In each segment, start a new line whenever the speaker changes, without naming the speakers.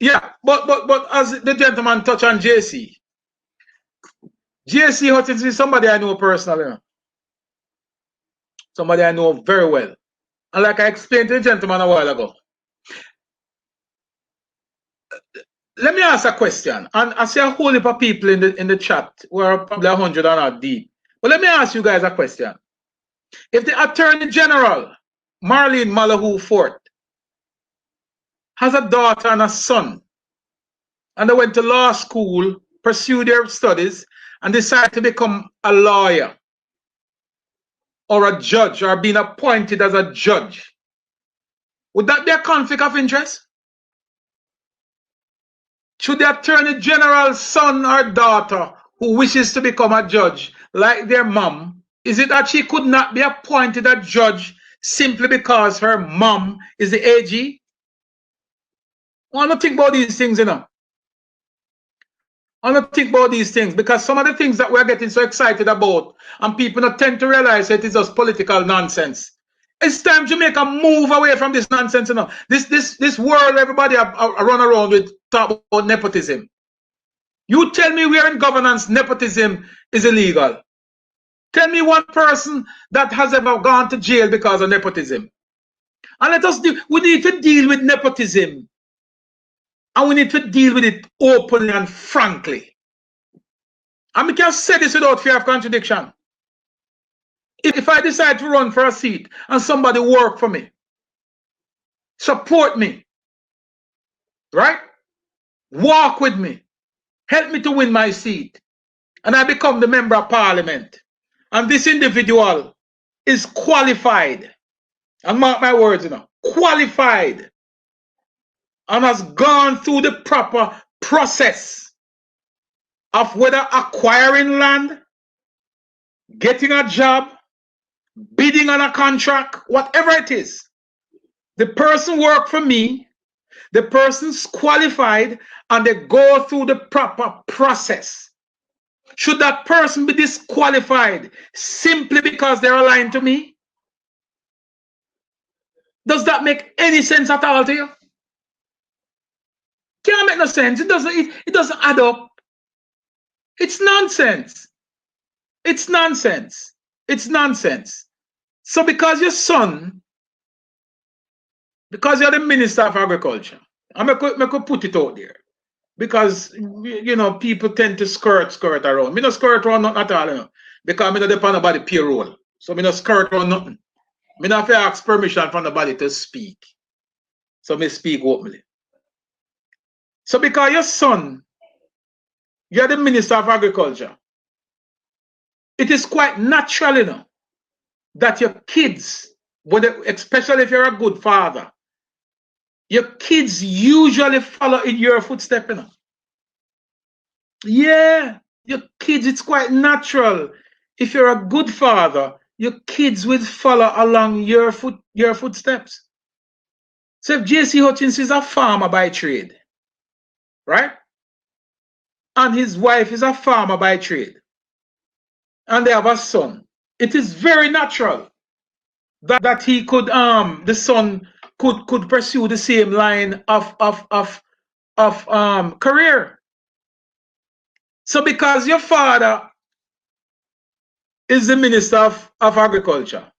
Yeah, but as the gentleman touched on JC Hutchins is somebody I know personally. Somebody I know very well. And like I explained to the gentleman a while ago, let me ask a question. And I see a whole heap of people in the chat who are probably 100 and not deep. But let me ask you guys a question. If the Attorney General, Marlene Malahoo Fort, has a daughter and a son, and they went to law school, pursued their studies, and decided to become a lawyer or a judge or being appointed as a judge, would that be a conflict of interest? Should the Attorney General's son or daughter who wishes to become a judge, like their mom, is it that she could not be appointed a judge simply because her mom is the AG? I want to think about these things, you know. I want to think about these things because some of the things that we're getting so excited about and people don't tend to realize it is just political nonsense. It's time to make a move away from this nonsense, you know. This world everybody run around with talk about nepotism. You tell me where in governance nepotism is illegal. Tell me one person that has ever gone to jail because of nepotism. And let us we need to deal with nepotism. And we need to deal with it openly and frankly. And we can say this without fear of contradiction. If I decide to run for a seat and somebody work for me, support me, right? Walk with me, help me to win my seat, and I become the member of parliament, and this individual is qualified, and mark my words, you know, qualified, and has gone through the proper process of whether acquiring land, getting a job, bidding on a contract, whatever it is. The person worked for me, the person's qualified, and they go through the proper process. Should that person be disqualified simply because they're aligned to me? Does that make any sense at all to you? Can't make no sense. It doesn't add up. It's nonsense. It's nonsense. It's nonsense. So because your son, because you're the Minister of Agriculture, I could put it out there. Because, you know, people tend to skirt around. Me no skirt around nothing at all, you know. Because me no depend on nobody payroll. So me no skirt around nothing. Me no have to ask permission from nobody to speak. So me speak openly. So because your son, you're the Minister of Agriculture, it is quite natural, you know, that your kids, especially if you're a good father, your kids usually follow in your footsteps, you know. Yeah, your kids, it's quite natural. If you're a good father, your kids will follow along your footsteps. So if JC Hutchins is a farmer by trade, right? And his wife is a farmer by trade, and they have a son, it is very natural that he could the son could pursue the same line of career. So because your father is the Minister of Agriculture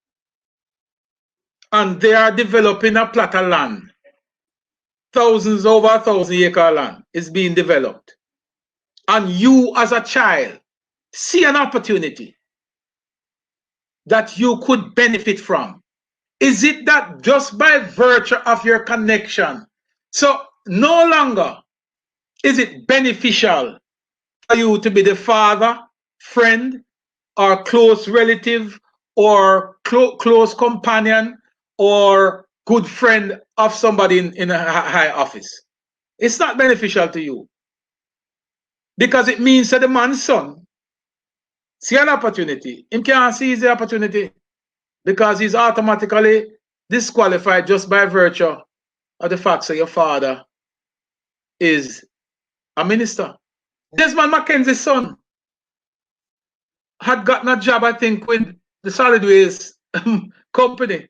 and they are developing a plot of land, over 1,000-acre land is being developed, and you as a child see an opportunity that you could benefit from, is it that just by virtue of your connection, so no longer is it beneficial for you to be the father, friend, or close relative, or close companion, or good friend of somebody in a high office? It's not beneficial to you. Because it means that the man's son see an opportunity. Him can't seize the opportunity because he's automatically disqualified just by virtue of the fact that your father is a minister. Desmond Mackenzie's son had gotten a job, I think, with the Solid Waste company.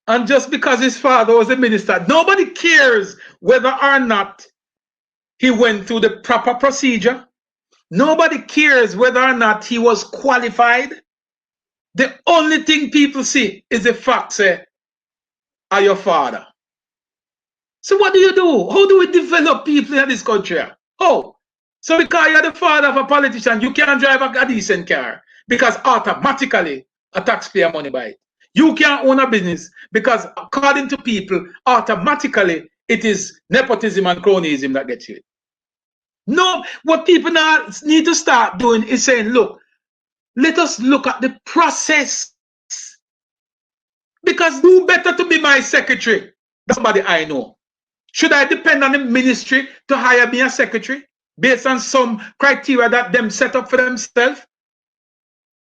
And just because his father was a minister, nobody cares whether or not he went through the proper procedure. Nobody cares whether or not he was qualified. The only thing people see is the fact, say, are your father. So what do you do? How do we develop people in this country? How? So because you're the father of a politician, you can't drive a decent car because automatically a taxpayer money buy it. You can't own a business because according to people, automatically it is nepotism and cronyism that gets you it. No, what people now need to start doing is saying, look, let us look at the process. Because who better to be my secretary than somebody I know? Should I depend on the ministry to hire me a secretary based on some criteria that them set up for themselves?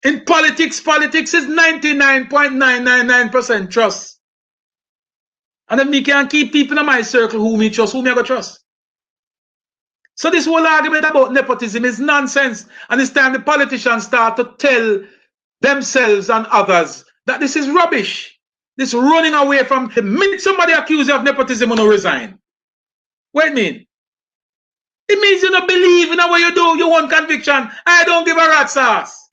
In politics is 99.999% trust. And if me can keep people in my circle who me trust, who me I go trust? So this whole argument about nepotism is nonsense. And it's time the politicians start to tell themselves and others that this is rubbish. This running away from the minute somebody accuses you of nepotism, you resign. What it mean? It means you don't believe in what you do. You want conviction. I don't give a rat's ass.